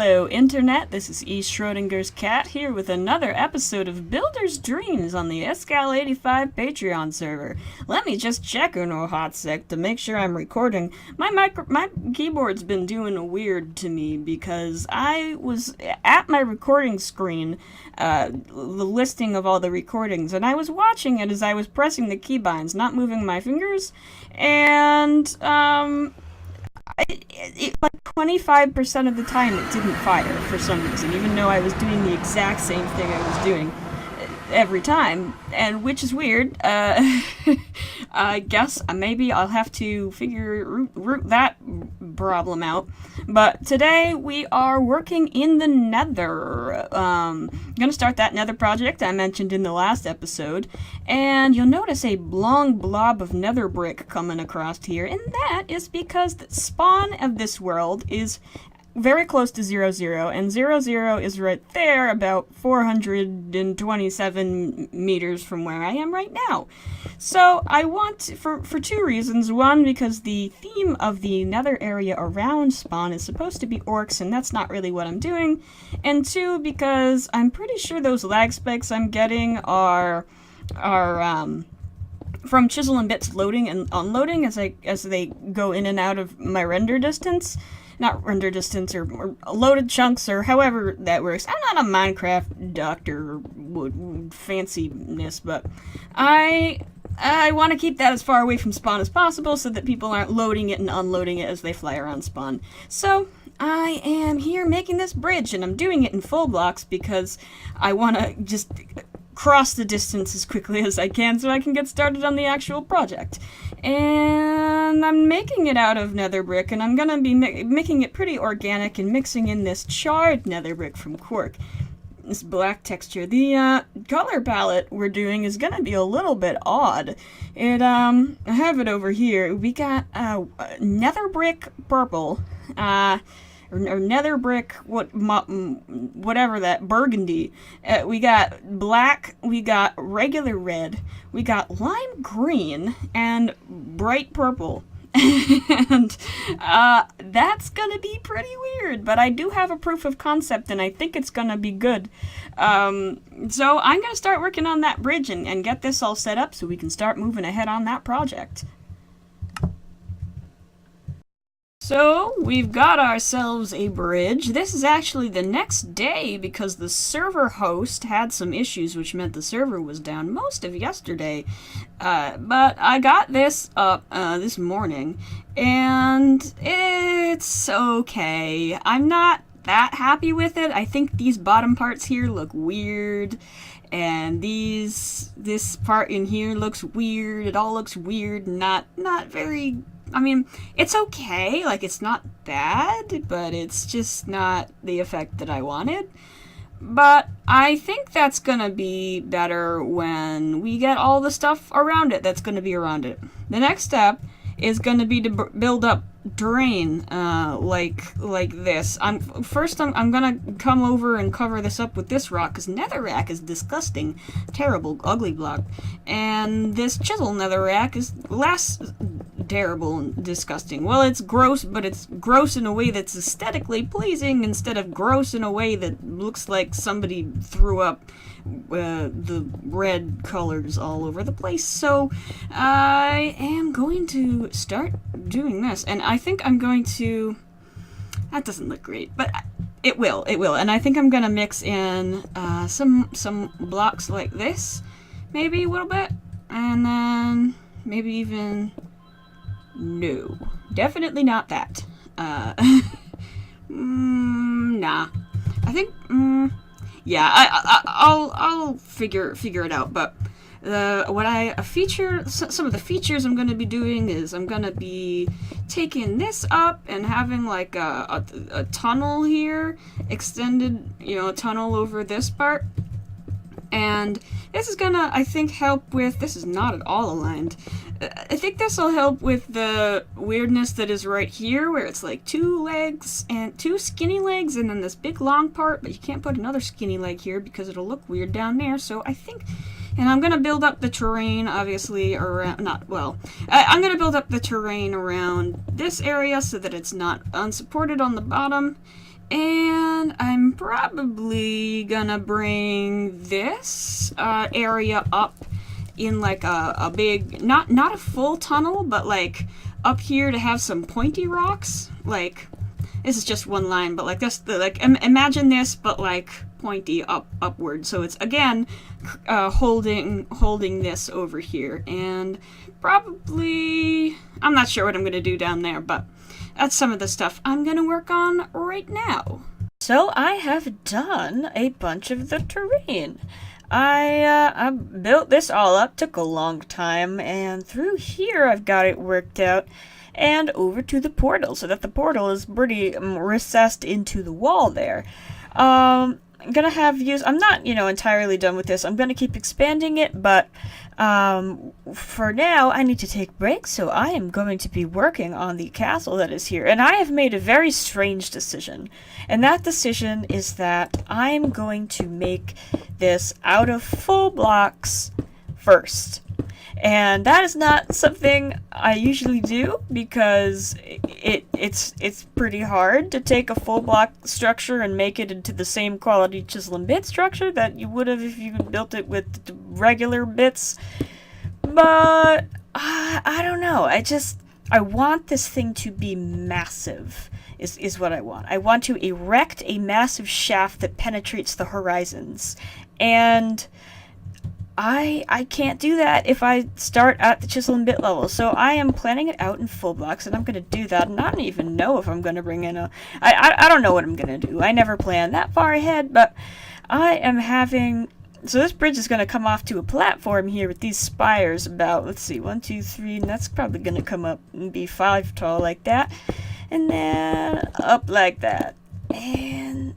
Hello Internet, this is E. Schrodinger's cat here with another episode of Builder's Dreams on the Escal85 Patreon server. Let me just check in a hot sec to make sure I'm recording. My keyboard's been doing weird to me because I was at my recording screen, the listing of all the recordings, and I was watching it as I was pressing the keybinds, not moving my fingers, and like 25% of the time it didn't fire for some reason, even though I was doing the exact same thing I was doing every time, and which is weird. I guess maybe I'll have to root that problem out. But today we are working in the Nether. Gonna start that Nether project I mentioned in the last episode, and you'll notice a long blob of Nether brick coming across here, and that is because the spawn of this world is very close to 0, and 0 is right there, about 427 meters from where I am right now. So I want, for two reasons. One, because the theme of the Nether area around spawn is supposed to be orcs, and that's not really what I'm doing. And two, because I'm pretty sure those lag spikes I'm getting are from chisel and bits loading and unloading as they go in and out of my render distance. Not render distance or loaded chunks or however that works. I'm not a Minecraft doctor or fanciness, but I want to keep that as far away from spawn as possible so that people aren't loading it and unloading it as they fly around spawn. So I am here making this bridge, and I'm doing it in full blocks because I want to just cross the distance as quickly as I can so I can get started on the actual project. And I'm making it out of nether brick, and I'm gonna be making it pretty organic and mixing in this charred nether brick from Quark. This black texture. The color palette we're doing is gonna be a little bit odd. I have it over here. We got nether brick purple, or nether brick, whatever that, burgundy. We got black, we got regular red, we got lime green, and bright purple. And that's gonna be pretty weird, but I do have a proof of concept, and I think it's gonna be good. So I'm gonna start working on that bridge and get this all set up so we can start moving ahead on that project. So, we've got ourselves a bridge. This is actually the next day because the server host had some issues, which meant the server was down most of yesterday. But I got this up this morning, and it's okay. I'm not that happy with it. I think these bottom parts here look weird, and this part in here looks weird. It all looks weird, not very... I mean, it's okay, like, it's not bad, but it's just not the effect that I wanted. But I think that's gonna be better when we get all the stuff around it that's gonna be around it. The next step is gonna be to build up terrain, like this. I'm gonna come over and cover this up with this rock, because netherrack is disgusting, terrible, ugly block. And this chisel netherrack is less terrible and disgusting. Well, it's gross, but it's gross in a way that's aesthetically pleasing instead of gross in a way that looks like somebody threw up the red colors all over the place. So I am going to start doing this, and I think I'm going to... That doesn't look great, but it will, and I think I'm gonna mix in some blocks like this, maybe a little bit, and then maybe even... No, definitely not that. Nah. I think, yeah, I'll figure it out. But some of the features I'm going to be doing is I'm going to be taking this up and having like a tunnel here, extended, a tunnel over this part. And this is gonna, I think, help with... This is not at all aligned. I think this will help with the weirdness that is right here, where it's like two legs and two skinny legs, and then this big long part, but you can't put another skinny leg here because it'll look weird down there. So I think... And I'm gonna build up the terrain, obviously, around... I'm gonna build up the terrain around this area so that it's not unsupported on the bottom. And I'm probably gonna bring this area up in like a big, not a full tunnel, but like up here to have some pointy rocks. Like, this is just one line, but like this, imagine this, but like pointy upward. So it's again holding this over here, and probably I'm not sure what I'm gonna do down there, but that's some of the stuff I'm gonna work on right now. So I have done a bunch of the terrain. I built this all up, took a long time, and through here I've got it worked out, and over to the portal, so that the portal is pretty recessed into the wall there. I'm gonna have I'm not, entirely done with this. I'm gonna keep expanding it, but for now I need to take breaks, so I am going to be working on the castle that is here. And I have made a very strange decision, and that decision is that I'm going to make this out of full blocks first. And that is not something I usually do, because it's pretty hard to take a full block structure and make it into the same quality chisel and bit structure that you would have if you built it with regular bits. But I don't know. I want this thing to be massive, is what I want. I want to erect a massive shaft that penetrates the horizons. And I can't do that if I start at the chisel and bit level, so I am planning it out in full blocks, and I'm going to do that, and I don't even know if I'm going to bring in I don't know what I'm going to do. I never plan that far ahead, but I am having, so this bridge is going to come off to a platform here with these spires about, let's see, 1, 2, 3, and that's probably going to come up and be 5 tall like that, and then up like that, and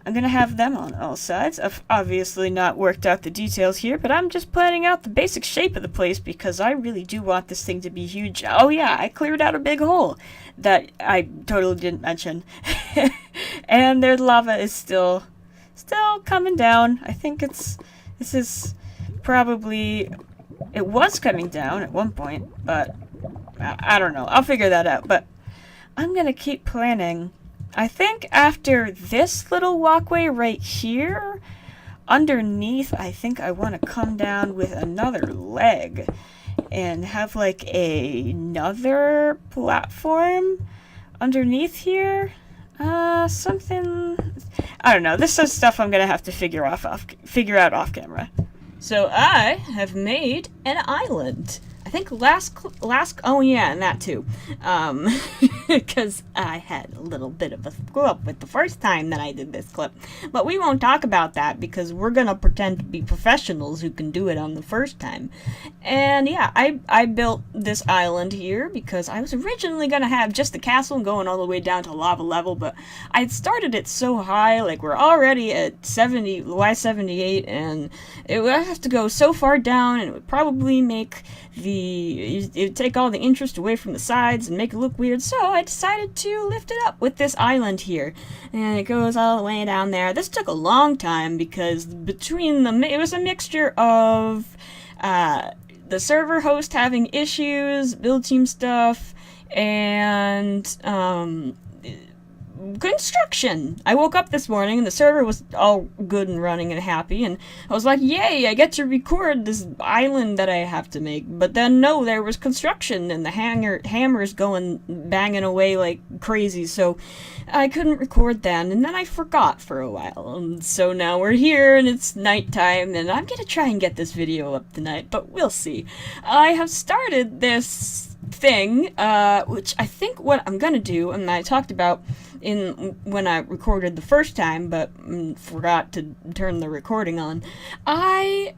I'm going to have them on all sides. I've obviously not worked out the details here, but I'm just planning out the basic shape of the place because I really do want this thing to be huge. Oh yeah, I cleared out a big hole that I totally didn't mention. And their lava is still coming down. I think this is probably, it was coming down at one point, but I don't know. I'll figure that out, but I'm going to keep planning. I think after this little walkway right here, underneath, I think I want to come down with another leg and have like another platform underneath here. Something, I don't know. This is stuff I'm gonna have to figure out off camera. So I have made an island. I think oh yeah, and that too, because I had a little bit of a screw up with the first time that I did this clip, but we won't talk about that because we're gonna pretend to be professionals who can do it on the first time. And yeah, I built this island here because I was originally gonna have just the castle going all the way down to lava level, but I started it so high, like we're already at Y78, and it would have to go so far down, and it would probably make it'd take all the interest away from the sides and make it look weird, so I decided to lift it up with this island here, and it goes all the way down there. This took a long time because it was a mixture of the server host having issues, build team stuff, and construction. I woke up this morning and the server was all good and running and happy, and I was like, yay, I get to record this island that I have to make. But then no, there was construction and the hammers going banging away like crazy, so I couldn't record then, and then I forgot for a while, and so now we're here and it's nighttime, and I'm gonna try and get this video up tonight, but we'll see. I have started this thing, which I think what I'm gonna do, and I talked about when I recorded the first time, but forgot to turn the recording on. I'm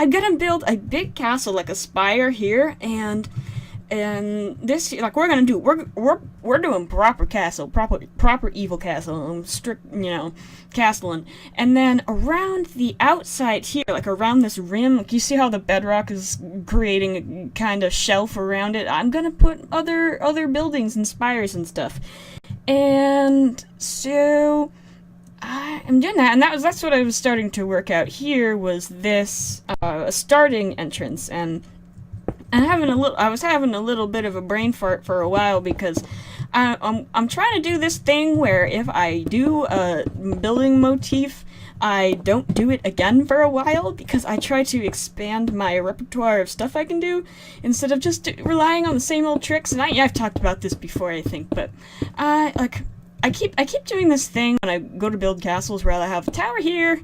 gonna build a big castle, like a spire here, and this, like, we're doing proper castle, proper evil castle, strict, castling, and then around the outside here, like around this rim, like you see how the bedrock is creating a kind of shelf around it. I'm gonna put other buildings and spires and stuff, and so I'm doing that, and that's what I was starting to work out here, was this starting entrance. And I was having a little bit of a brain fart for a while because I'm trying to do this thing where if I do a building motif, I don't do it again for a while, because I try to expand my repertoire of stuff I can do instead of just relying on the same old tricks. And I've talked about this before, I think, but I keep doing this thing when I go to build castles where I have a tower here,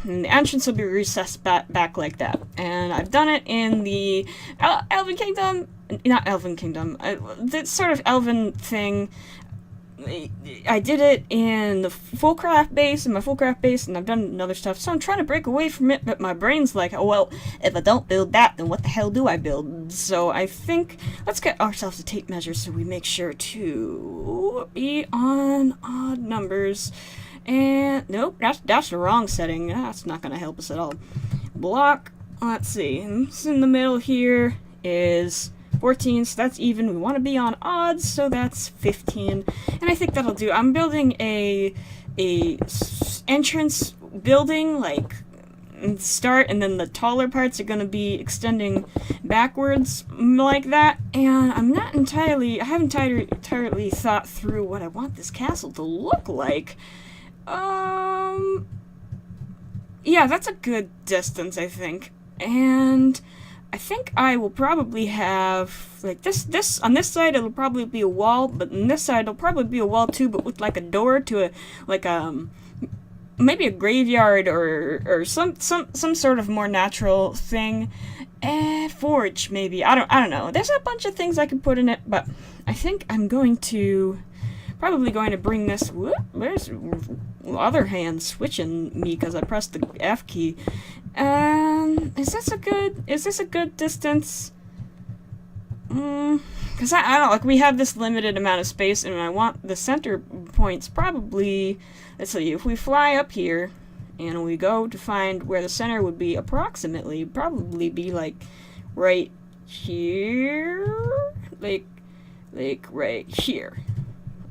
and the entrance will be recessed back like that. And I've done it in the Elven Kingdom, not Elven Kingdom, the sort of Elven thing. I did it in the Fullcraft base, and I've done other stuff, so I'm trying to break away from it, but my brain's like, oh, well, if I don't build that, then what the hell do I build? So I think, let's get ourselves a tape measure so we make sure to be on odd numbers. And, nope, that's the wrong setting. That's not going to help us at all. Block, let's see, in the middle here is 14, so that's even. We want to be on odds, so that's 15, and I think that'll do. I'm building a entrance building, like, start, and then the taller parts are going to be extending backwards like that, and I haven't entirely thought through what I want this castle to look like. Yeah, that's a good distance, I think, and I think I will probably have, like, this on this side it'll probably be a wall, but on this side it'll probably be a wall too, but with like a door to maybe a graveyard or some sort of more natural thing. Forge maybe. I don't know. There's a bunch of things I could put in it, but I think I'm probably going to bring this. Where's other hand switching me because I pressed the F key. Is this a good distance? Because I don't, like, we have this limited amount of space, and I want the center points probably, let's see, if we fly up here, and we go to find where the center would be approximately, probably be, like, right here, like right here.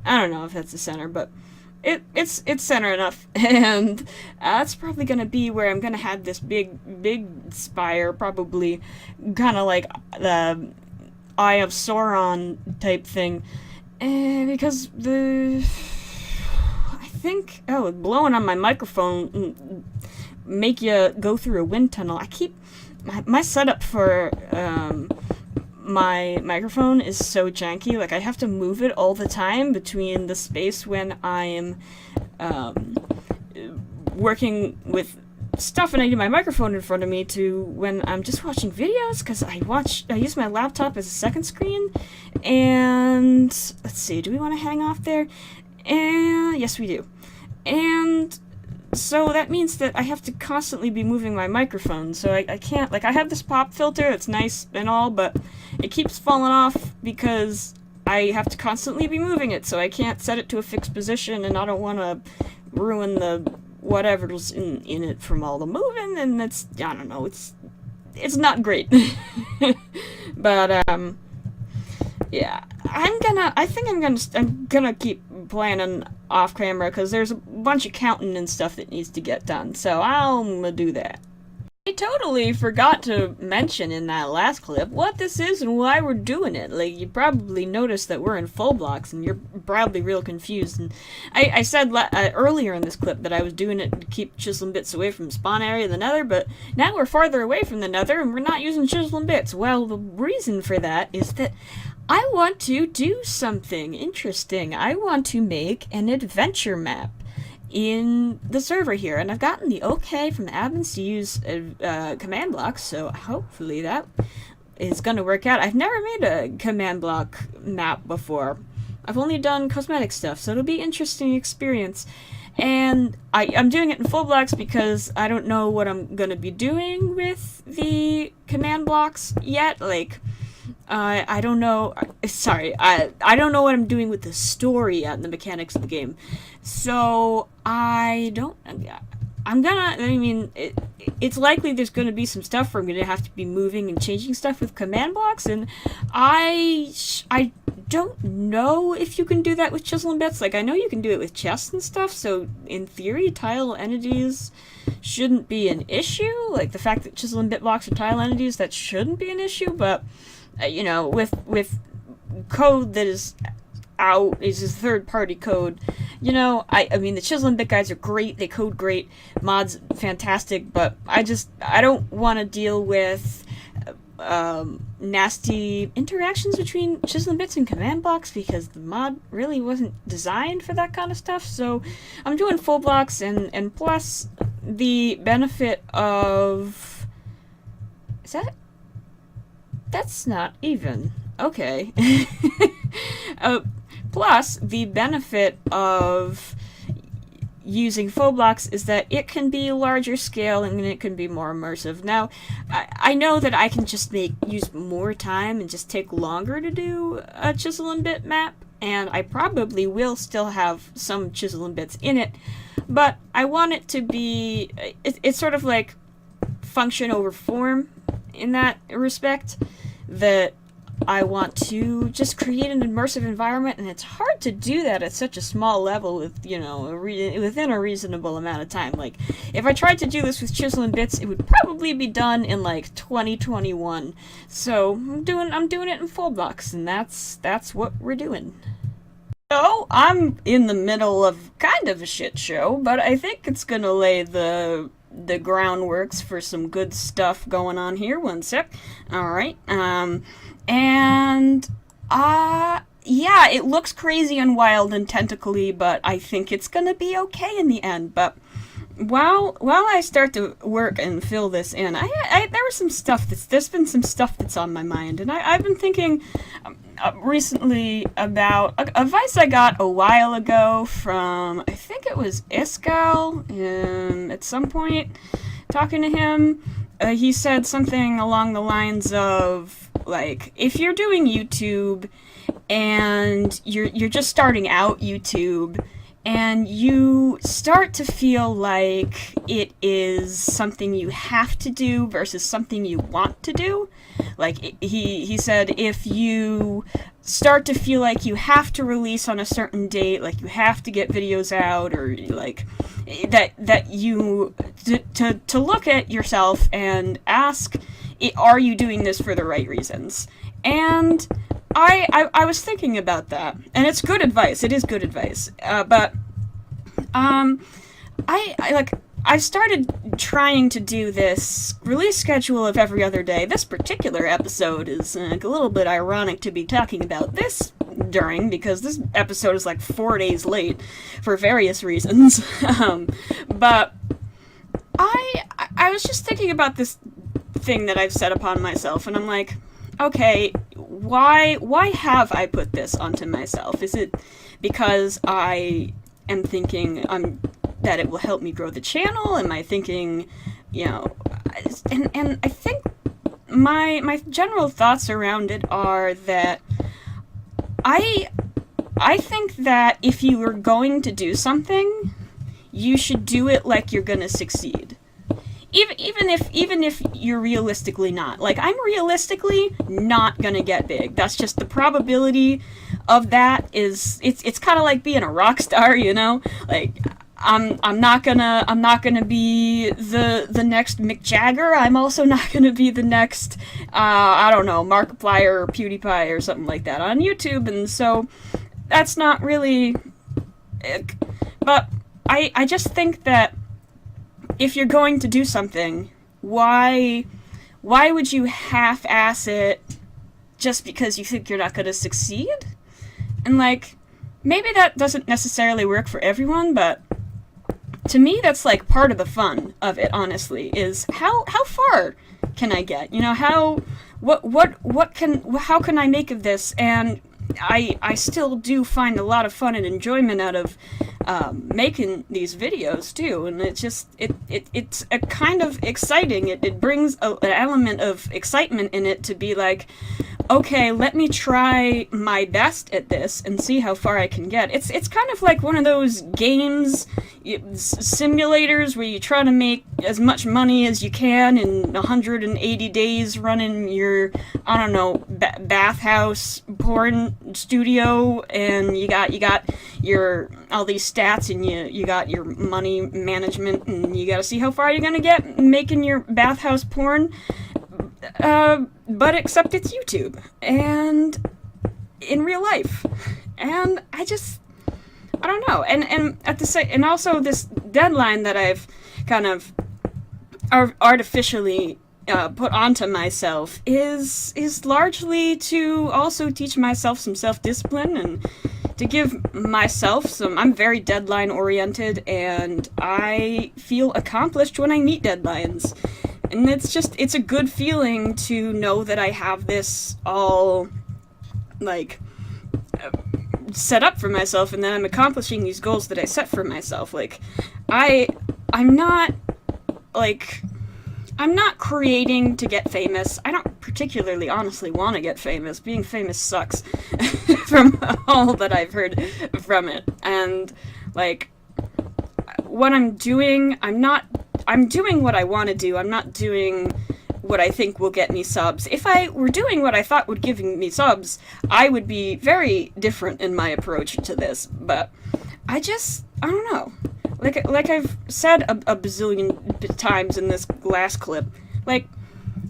I don't know if that's the center, but it's center enough, and that's probably gonna be where I'm gonna have this big spire, probably kind of like the Eye of Sauron type thing, because I think blowing on my microphone make you go through a wind tunnel. I keep my setup for my microphone is so janky, like I have to move it all the time between the space when I'm working with stuff and I need my microphone in front of me to when I'm just watching videos, because I use my laptop as a second screen. And let's see, do we want to hang off there? And yes, we do. And so that means that I have to constantly be moving my microphone, so I can't, like, I have this pop filter that's nice and all, but it keeps falling off because I have to constantly be moving it, so I can't set it to a fixed position, and I don't want to ruin the whatever's in it from all the moving, and it's, I don't know, it's not great. But, yeah, I'm gonna keep planning off camera, because there's a bunch of counting and stuff that needs to get done, so I'm gonna do that. I totally forgot to mention in that last clip what this is and why we're doing it. Like, you probably noticed that we're in full blocks, and you're probably real confused. And I said earlier in this clip that I was doing it to keep chiseling bits away from the spawn area of the Nether, but now we're farther away from the Nether, and we're not using chiseling bits. Well, the reason for that is that I want to do something interesting. I want to make an adventure map in the server here, and I've gotten the okay from the admins to use command blocks, so hopefully that is going to work out. I've never made a command block map before. I've only done cosmetic stuff, so it'll be an interesting experience. And I'm doing it in full blocks because I don't know what I'm going to be doing with the command blocks yet. Like, I don't know. Sorry, I don't know what I'm doing with the story yet and the mechanics of the game. So it's likely there's going to be some stuff where I'm going to have to be moving and changing stuff with command blocks, and I don't know if you can do that with chisel and bits. Like, I know you can do it with chests and stuff, so in theory, tile entities shouldn't be an issue. Like, the fact that chisel and bit blocks are tile entities, that shouldn't be an issue, but, you know, with code that is out. It's just third-party code. You know, I mean, the Chisel and Bit guys are great. They code great. Mods, fantastic. But I don't want to deal with nasty interactions between Chisel and Bits and command blocks, because the mod really wasn't designed for that kind of stuff. So I'm doing full blocks, and plus the benefit of... That's not even. Okay. Plus, the benefit of using full blocks is that it can be larger scale and it can be more immersive. Now, I know that I can just use more time and just take longer to do a Chisel and Bit map, and I probably will still have some Chisel and Bits in it, but I want it to be... It's sort of like function over form in that respect, that I want to just create an immersive environment, and it's hard to do that at such a small level with, you know, within a reasonable amount of time. Like, if I tried to do this with Chisel and Bits, it would probably be done in like 2021. So I'm doing it in full blocks, and that's what we're doing. So I'm in the middle of kind of a shit show, but I think it's gonna lay the groundworks for some good stuff going on here. One sec. Alright, yeah, it looks crazy and wild and tentacly, but I think it's gonna be okay in the end. But while I start to work and fill this in, there's been some stuff that's on my mind, and I've been thinking recently about advice I got a while ago from, I think it was Iskal, at some point, talking to him. He said something along the lines of, like, if you're doing YouTube and you're just starting out YouTube, and you start to feel like it is something you have to do versus something you want to do. Like, he said, if you start to feel like you have to release on a certain date, like you have to get videos out, or like that you to look at yourself and ask, are you doing this for the right reasons? And I was thinking about that, and it's good advice. It is good advice. But I started trying to do this release schedule of every other day. This particular episode is a little bit ironic to be talking about this during, because this episode is like 4 days late for various reasons. But I was just thinking about this thing that I've set upon myself, and I'm like, okay, why have I put this onto myself? Is it because I am thinking that it will help me grow the channel? Am I thinking, you know, and I think my general thoughts around it are that I think that if you are going to do something, you should do it like you're gonna succeed. Even if you're realistically not. Like, I'm realistically not gonna get big. That's just the probability of that is, it's kind of like being a rock star, you know? Like, I'm not gonna be the next Mick Jagger. I'm also not gonna be the next, I don't know, Markiplier or PewDiePie or something like that on YouTube, and so that's not really it. But I just think that if you're going to do something, why would you half-ass it just because you think you're not going to succeed? And, like, maybe that doesn't necessarily work for everyone, but to me that's, like, part of the fun of it, honestly, is how far can I get? You know, how can I make of this? And I still do find a lot of fun and enjoyment out of making these videos too, and it's a kind of exciting. It brings an element of excitement in it to be like, okay, let me try my best at this and see how far I can get. It's kind of like one of those games, simulators, where you try to make as much money as you can in 180 days running your, I don't know, bathhouse porn studio, and you got your all these stats, and you got your money management, and you got to see how far you're gonna get making your bathhouse porn. But except it's YouTube, and in real life. And I don't know. And at the same, and also this deadline that I've kind of artificially put onto myself is largely to also teach myself some self-discipline and to give myself some. I'm very deadline oriented, and I feel accomplished when I meet deadlines. And it's a good feeling to know that I have this all, like, set up for myself, and that I'm accomplishing these goals that I set for myself. Like, I'm not, like, I'm not creating to get famous. I don't particularly honestly want to get famous. Being famous sucks from all that I've heard from it. And, like, what I'm doing, I'm doing what I want to do. I'm not doing what I think will get me subs. If I were doing what I thought would give me subs, I would be very different in my approach to this. But I don't know. Like I've said a bazillion times in this last clip, like,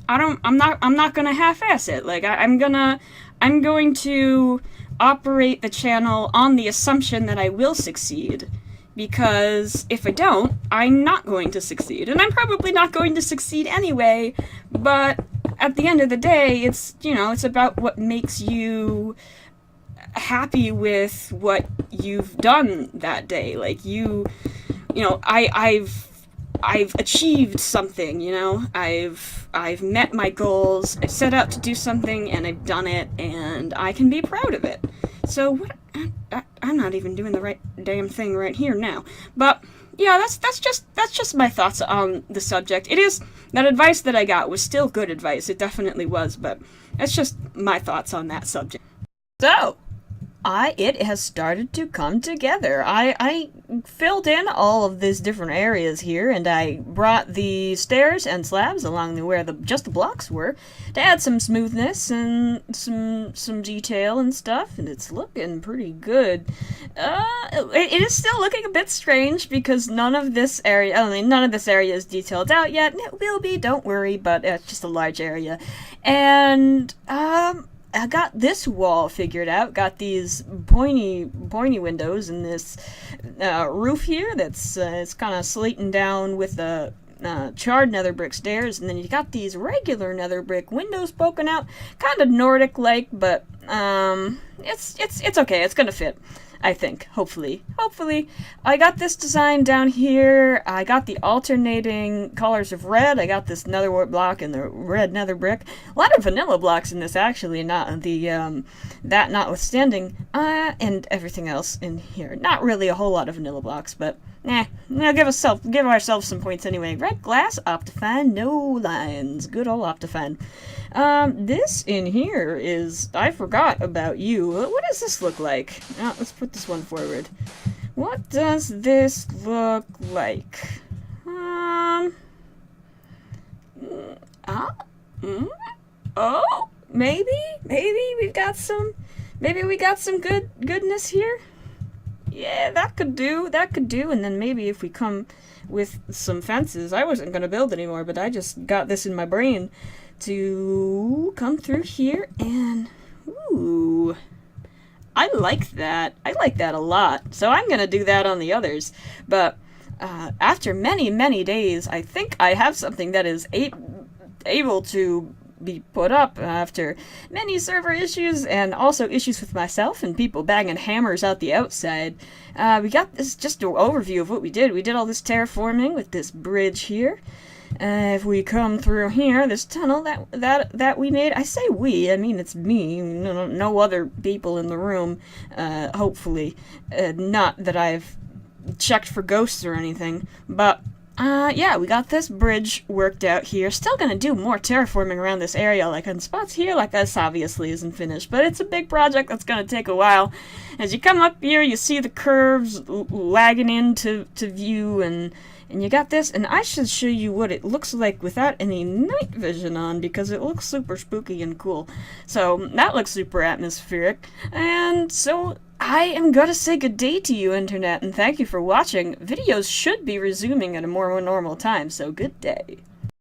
I'm not gonna half-ass it. Like, I'm going to operate the channel on the assumption that I will succeed. Because if I don't, I'm not going to succeed. And I'm probably not going to succeed anyway, but at the end of the day, it's about what makes you happy with what you've done that day. Like, I've achieved something, I've met my goals, I've set out to do something, and I've done it, and I can be proud of it. So what? I'm not even doing the right damn thing right here now. But yeah, that's just my thoughts on the subject. It is, that advice that I got was still good advice. It definitely was, but that's just my thoughts on that subject. So, it has started to come together. I filled in all of these different areas here, and I brought the stairs and slabs along where just the blocks were to add some smoothness and some detail and stuff, and it's looking pretty good. It is still looking a bit strange because none of this area is detailed out yet, and it will be, don't worry, but it's just a large area. And I got this wall figured out. Got these pointy windows and this roof here that's it's kind of slating down with the charred nether brick stairs, and then you got these regular nether brick windows poking out, kind of Nordic-like, but it's okay. It's gonna fit, I think. Hopefully. I got this design down here. I got the alternating colors of red. I got this nether block and the red nether brick. A lot of vanilla blocks in this, actually, not the that notwithstanding. And everything else in here. Not really a whole lot of vanilla blocks, but give ourselves some points anyway. Red glass, Optifine, no lines. Good old Optifine. This in here is, I forgot about you. What does this look like? Let's put this one forward. What does this look like? Oh, maybe we got some goodness here. Yeah, that could do, and then maybe if we come with some fences. I wasn't gonna build anymore, but I just got this in my brain to come through here, and ooh, I like that. I like that a lot. So I'm gonna do that on the others. But after many days, I think I have something that is able to be put up after many server issues and also issues with myself and people banging hammers out the outside. We got this, just an overview of what we did. We did all this terraforming with this bridge here. If we come through here, this tunnel that we made, I say we, I mean it's me, no other people in the room, hopefully. Not that I've checked for ghosts or anything, but yeah, we got this bridge worked out here. Still gonna do more terraforming around this area, like on spots here, like this obviously isn't finished, but it's a big project that's gonna take a while. As you come up here, you see the curves lagging into view, and you got this, and I should show you what it looks like without any night vision on, because it looks super spooky and cool. So, that looks super atmospheric, and so I am gonna say good day to you, Internet, and thank you for watching. Videos should be resuming at a more normal time, so good day.